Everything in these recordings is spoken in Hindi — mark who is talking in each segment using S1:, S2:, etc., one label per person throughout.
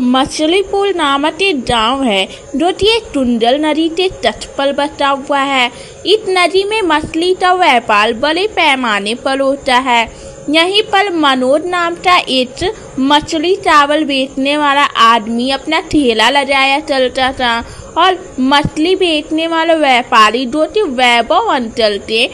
S1: मछलीपुर नामक एक गाँव है जो कि एक टुंडल नदी के तट पर बसा हुआ है। इस नदी में मछली का व्यापार बड़े पैमाने पर होता है। यहीं पर मनोज नाम का एक मछली चावल बेचने वाला आदमी अपना ठेला लगाया चलता था और मछली बेचने वाले व्यापारी जो कि वैभव अंचल थे,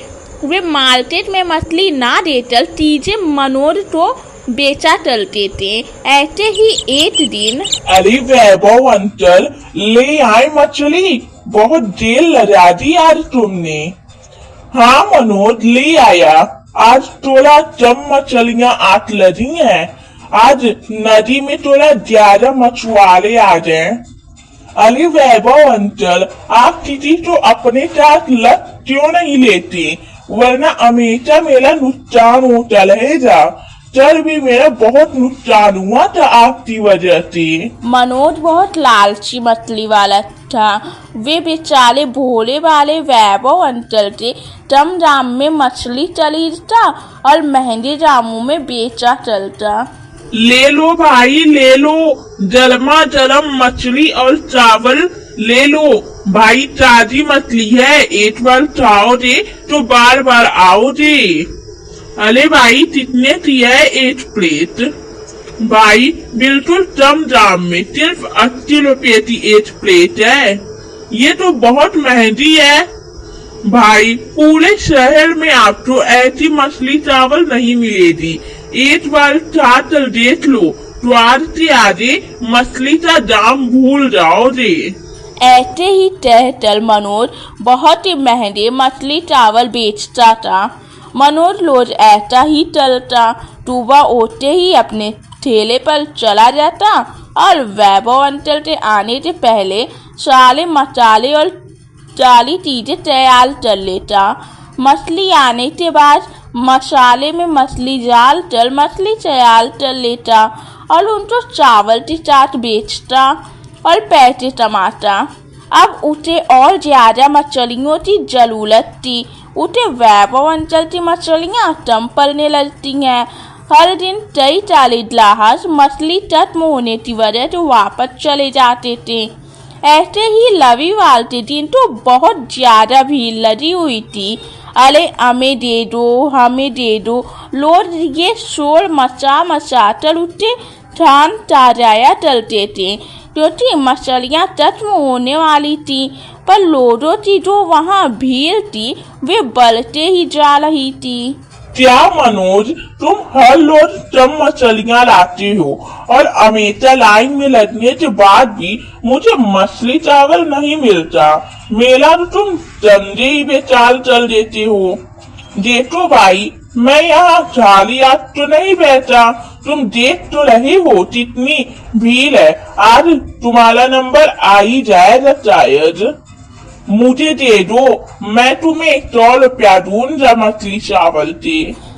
S1: वे मार्केट में मछली ना देकर सीधे मनोज को बेचा चलते थे। ऐसे ही एक दिन,
S2: अरे वैभव अंकल, ले आए मछली, बहुत देर लगा दी आज तुमने। हाँ मनोज, ले आया। आज थोड़ा कम मछलियाँ आठ लगी हैं। आज नदी में थोड़ा ज्यादा मछुआरे आ गए। अरे वैभव अंकल, आप किसी को अपने साथ लग क्यों नहीं लेते, वरना हमेशा मेरा नुकसान होता रहेगा। कल भी मेरा बहुत नुकसान हुआ था आपकी वजह से।
S1: मनोज बहुत लालची मछली वाला था। वे बेचारे भोले वाले वैभव अंचल के कम दाम में मछली खरीदता और महंगे दामों में बेचा चलता।
S2: ले लो भाई, ले लो, गरमा गरम मछली और चावल ले लो भाई। ताजी मछली है, एक बार खाओगे तो बार बार आओगे। अरे भाई, कितने की है एक प्लेट? भाई बिल्कुल कम दाम में, सिर्फ 80 रुपए की एक प्लेट है। ये तो बहुत महंगी है भाई। पूरे शहर में आपको ऐसी मछली चावल नहीं मिलेगी। एक बार खाकर देख लो तो आज से आगे मछली का दाम भूल जाओगे।
S1: ऐसे ही टहटल मनोज बहुत ही महंगे मछली चावल बेचता था। मनोज रोज ऐसा ही चलता। सुबह उठते ही अपने ठेले पर चला जाता और वैभव अंचल के आने से पहले सारे मसाले और सारी चीजें तैयार कर लेता। मछली आने के बाद मसाले में मछली जाल कर मछली तैयार कर लेता और उनको चावल के साथ बेचता और पैसे कमाता। अब उसे और ज्यादा मछलियों की जरूरत थी। उसे वैभव अंचल की मछलियाँ कम पड़ने लगती हैं। हर दिन कई चालीस ग्राहक मछली खत्म होने की वजह से वापस चले जाते थे। ऐसे ही रविवार के दिन तो बहुत ज्यादा भीड़ लगी हुई थी। अरे हमें दे दो, हमें दे दो, लोग ये शोर मचा कर उसे ठान ताजाया चलते थे क्योंकि मछलियाँ खत्म होने वाली थी। पर लोगों की जो वहाँ भीड़ थी वे बढ़ते ही जा रही थी।
S2: क्या मनोज, तुम हर रोज कम मछलियाँ लाते हो और हमेशा लाइन में लगने के बाद भी मुझे मछली चावल नहीं मिलता। मेरा तो तुम धंधे ही बेचाल चल देते हो। देखो भाई, मैं यहाँ खाली आज तो नहीं बैठा, तुम देख तो रहे हो कितनी भीड़ है। आज तुम्हारा नंबर आ ही जाएगा शायद। मुझे दे दो, मैं तुम्हें 100 रुपया दूंगा मछली चावल से।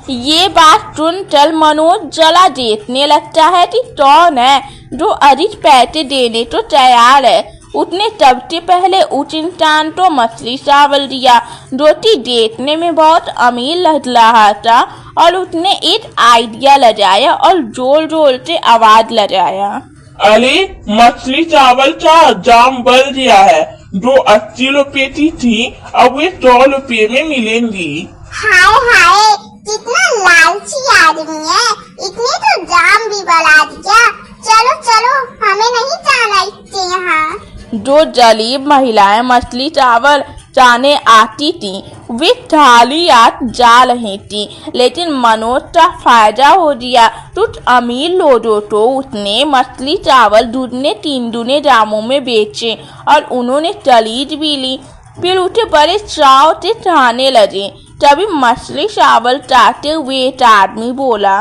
S1: ये बात सुनकर मनोज जला देखने लगता है कि कौन है जो अधिक पैसे देने तो तैयार है। उसने सबसे पहले उस इंसान को मछली चावल दिया जो कि देखने में बहुत अमीर लग रहा था और उसने एक आइडिया लगाया और जोर जोर से आवाज लगाया।
S2: अरे मछली चावल का दाम बढ़ गया है। जो 80 रुपए की थी अब वे 100 रुपए में मिलेंगी।
S3: हाय हाय, कितना लालची आदमी है, इतने तो दाम भी बढ़ा दिया। चलो चलो, हमें नहीं जाना इससे यहाँ।
S1: जो गरीब महिलाएं मछली चावल जाने आती थी वे थाली याद जा रही थी, लेकिन मनोज का फायदा हो गया। कुछ अमीर लोगों को उसने मछली चावल दूसरे 3 दूने दामों में बेचे और उन्होंने खरीद भी ली। फिर उसे बड़े चाव से खाने लगे। तभी मछली चावल चाहते हुए एक आदमी बोला,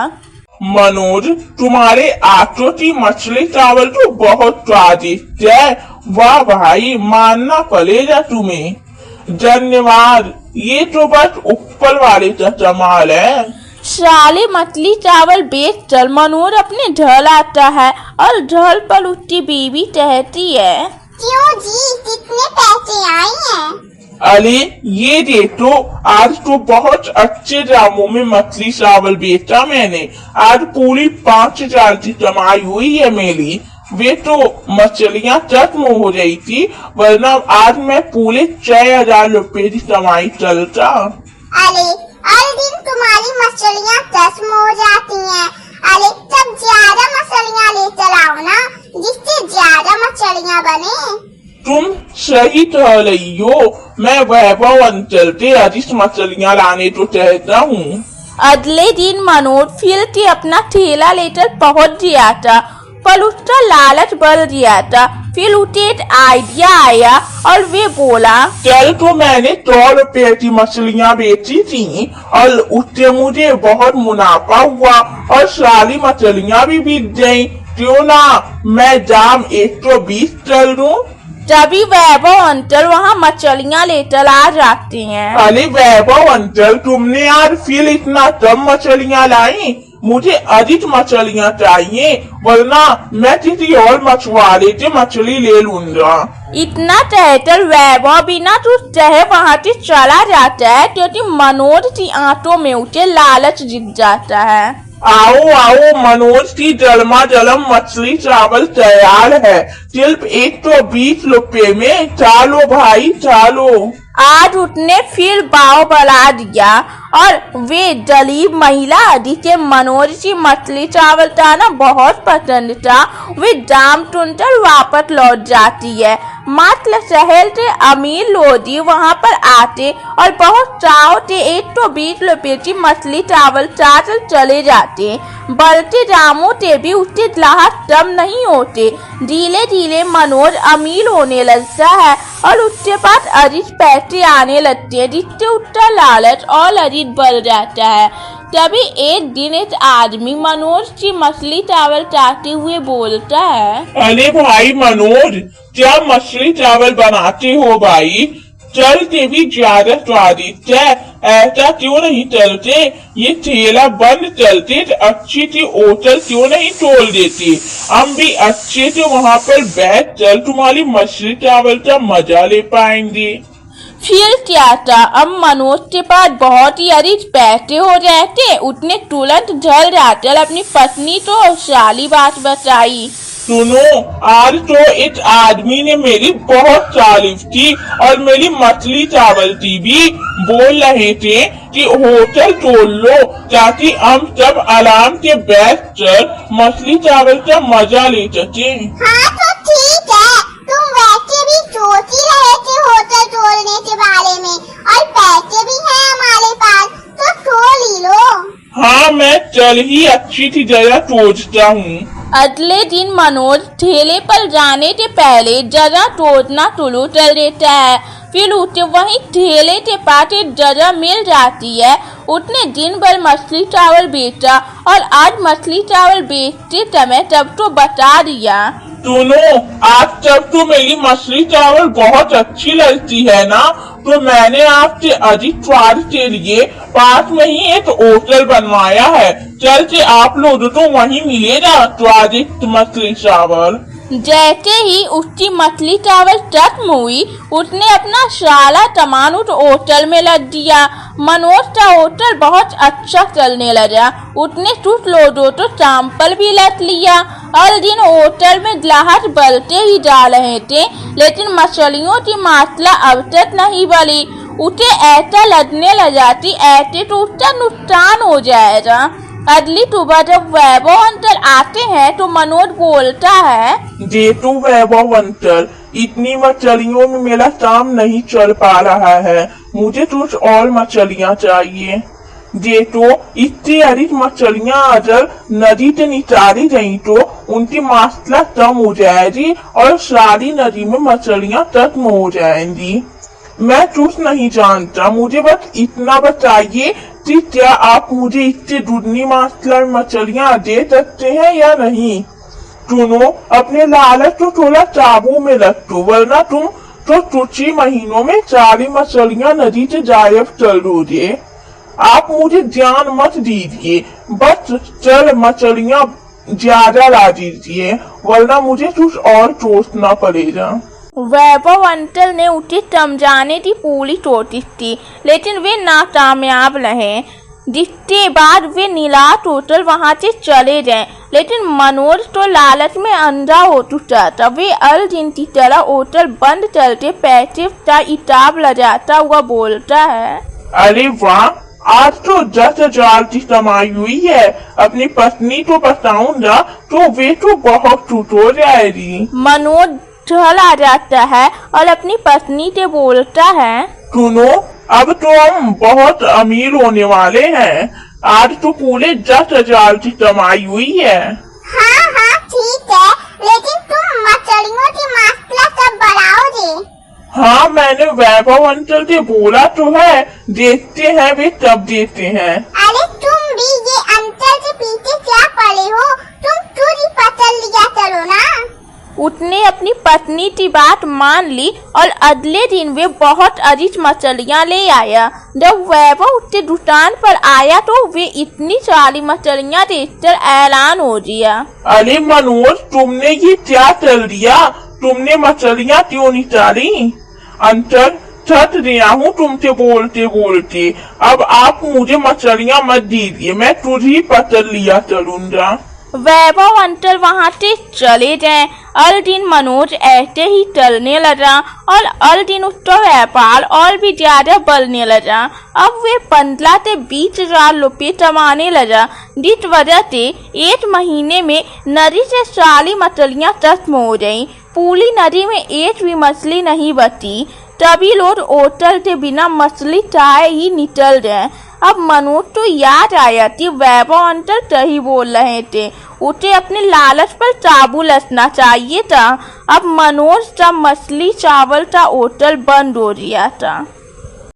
S2: मनोज, तुम्हारे आटो की मछली चावल तो बहुत स्वादिष्ट है। वाह भाई, मानना पड़ेगा तुम्हें। धन्यवाद, ये तो बस ऊपर वाले का कमाल है।
S1: साले मछली चावल बेच कर मनोज अपने घर आता है और घर पर उसकी बीवी कहती है,
S3: क्यों जी, कितने पैसे आए हैं?
S2: अरे ये देखो, आज तो बहुत अच्छे दामों में मछली चावल बेचा मैंने। आज पूरी 5,000 की कमाई हुई है मेरी। वे तो मछलियाँ खत्म हो रही थी, वरना आज मैं पूरे 6,000 रुपए की कमाई चलता।
S3: अरे हर दिन तुम्हारी मछलियाँ खत्म हो जाती हैं। अरे तब ज्यादा मछलियाँ ले चलाओ ना, जिससे ज्यादा मछलियाँ बने।
S2: तुम सही कह रही हो, मैं वैभव अंचल से अधिक मछलियाँ लाने तो चाहता हूँ।
S1: अगले दिन मनोज फिर से अपना ठेला लेकर पहुंच गया था, पर उसका लालच बढ़ गया था। फिर उसे एक आइडिया आया और वे बोला,
S2: कल तो मैंने 100 रुपए की मछलियाँ बेची थी और उससे मुझे बहुत मुनाफा हुआ और सारी मछलियाँ भी बिक गयी। क्यों ना मैं दाम 120 कर दूं?
S1: तभी वैभव अंकल वहाँ मछलियाँ लेकर आ जाते हैं।
S2: अरे वैभव अंकल, तुमने आज फिर इतना कम मछलियाँ लाई? मुझे अधिक मछलियाँ चाहिए, वरना मैं किसी और मछुआरे से मछली ले लूंगा।
S1: इतना कहकर वैभव बिना कुछ कहे वहाँ से चला जाता है, क्योंकि मनोज की आंखों में उसे लालच दिख जाता है।
S2: आओ आओ, मनोज की जलमा जलम मछली चावल तैयार है, सिर्फ 120 रुपए में। चालो भाई चालो।
S1: आज उसने फिर भाव बढ़ा दिया और वे गरीब महिला जिसे मनोज की मछली चावल का ना बहुत पसंद था, वे दाम सुनकर वापस लौट जाती है। मात्र शहर से अमीर लोग वहाँ पर आते और बहुत चाव से 120 रुपए की मछली चावल चावल चले जाते। बढ़ते दामों से भी उसके ग्राहक कम नहीं होते। धीरे धीरे मनोज अमीर होने लगता है और उसके पास अधिक पैसे आने लगते हैं, जिससे उसका लालच और अधिक बढ़ जाता है। तभी एक दिन एक आदमी मनोज की मछली चावल चाहते हुए बोलता है,
S2: अरे भाई मनोज, क्या मछली चावल बनाते हो भाई? चलते भी ज्यादा स्वादिष्ट है, ऐसा क्यों नहीं चलते? ये ठेला बंद चलते तो अच्छी सी होटल क्यों नहीं खोल देते? हम भी अच्छे से वहाँ पर बैठ कर तुम्हारी मछली चावल का मजा ले पाएंगे।
S1: फिर क्या था, अब मनोज के पास बहुत ही अधिक पैसे हो जाते। उसने तुरंत जल जाकर अपनी पत्नी को सारी बात बताई।
S2: सुनो, आज तो एक आदमी ने मेरी बहुत तारीफ की और मेरी मछली चावल की भी। बोल रहे थे कि होटल खोल लो ताकि हम सब आराम से बैठ कर मछली चावल का मजा ले सके।
S3: हाँ तो ठीक है, तुम वैसे भी सोच ही रहे थे होटल खोलने के बारे में, और पैसे भी हैं हमारे पास, तो खोल ही लो।
S2: हाँ, मैं चल ही अच्छी सी जगह सोचता हूँ।
S1: अगले दिन मनोज ठेले पर जाने से पहले जगह तोड़ना शुरू कर देता है। फिर उसे वहीं ठेले के पास एक जगह मिल जाती है। उसने दिन भर मछली चावल बेचा और आज मछली चावल बेचते समय तब तो बता दिया।
S2: सुनो, आज तक तो मेरी मछली चावल बहुत अच्छी लगती है ना, तो मैंने आपसे अधिक स्वाद के लिए पास में ही एक होटल बनवाया है। चल के आप लोग तो वहीं मिलेगा स्वादिष्ट मछली चावल।
S1: जैसे ही उसकी मछली चावल खत्म हुई, उसने अपना सारा सामान उस होटल में लग दिया। मनोज का होटल बहुत अच्छा चलने लगा। उसने कुछ लोगों तो सैंपल भी लग लिया और दिन होटल में ग्राहक बढ़ते ही जा रहे थे, लेकिन मछलियों की मात्रा अब तक नहीं बढ़ी। उसे ऐसा लगने लगा कि ऐसे तो उसका नुकसान हो जाएगा। अगली सुबह जब वैभव अंकल आते हैं तो मनोज बोलता है,
S2: जेठू वैभव अंकल, इतनी मछलियों में मेरा काम नहीं चल पा रहा है, मुझे कुछ और मछलियाँ चाहिए। जेठू, इतनी अधिक मछलियाँ अगर नदी से निकाली गई तो उनकी मात्रा कम हो जाएगी और सारी नदी में मछलियाँ खत्म हो जाएंगी। मैं कुछ नहीं जानता, मुझे बस इतना बताइए कि क्या आप मुझे इससे दुगनी मात्रा में मछलियाँ दे सकते हैं या नहीं? सुनो, अपने लालच को थोड़ा काबू में रखो, वरना तुम तो कुछ ही महीनों में सारी मछलियाँ नदी से गायब कर दोगे। आप मुझे ध्यान मत दीजिए, बस चल मछलियाँ ज्यादा ला दीजिए, वरना मुझे कुछ और सोचना पड़ेगा।
S1: वैभव अंकल ने उसे समझाने की पूरी कोशिश की, लेकिन वे नाकामयाब रहे। जिसके बाद वे नीलाश होटल वहां से चले गए। लेकिन मनोज तो लालच में अंधा हो चुका था। वे अल दिन की तरह होटल बंद करके पैसे का हिसाब लगाता हुआ बोलता है,
S2: अरे वाह, आज तो 10,000 की कमाई हुई है। अपनी पत्नी को बताऊंगा तो वे तो बहुत खुश हो जाएगी।
S1: मनोज चला जाता है और अपनी पत्नी से बोलता है,
S2: सुनो, अब तो हम बहुत अमीर होने वाले हैं। आज तो पूरे 10,000 की कमाई हुई है।
S3: हाँ हाँ ठीक है, लेकिन तुम मछलियों की मात्रा कब बढ़ाओगे?
S2: हाँ, मैंने वैभव अंकल से बोला तो है, देखते हैं वे कब देते हैं।
S3: अरे तुम भी ये अंकल के पीछे क्या पड़े हो? तुम खुद ही पकड़ लिया करो ना।
S1: उसने अपनी पत्नी की बात मान ली और अगले दिन वे बहुत अधिक मछलियाँ ले आया। जब वैभव उसके दुकान पर आया तो वे इतनी सारी मछलियाँ देखकर ऐलान हो गया,
S2: अरे मनोज, तुमने ये क्या कर दिया? तुमने मछलियाँ क्यों निकाली? अंकल, थक गया हूँ तुमसे बोलते बोलते। अब आप मुझे मछलियाँ मत दीजिए, मैं खुद ही पकड़ लिया करूँगा।
S1: वैभव अंकल वहां से चले गए। अल दिन मनोज ऐसे ही चलने लगा और अल दिन उसका व्यापार और भी ज्यादा बढ़ने लगा। अब वे 15 से 20,000 रुपये कमाने लगा, जिस वजह से एक महीने में नदी से सारी मछलियाँ खत्म हो गयी। पूरी नदी में एक भी मछली नहीं बची। तभी लोग होटल के बिना मछली खाए ही निकल गए। अब मनोज को याद आया कि वैभव अंकल सही बोल रहे थे, उसे अपने लालच पर काबू रखना चाहिए था। अब मनोज का मछली चावल का होटल बंद हो गया था।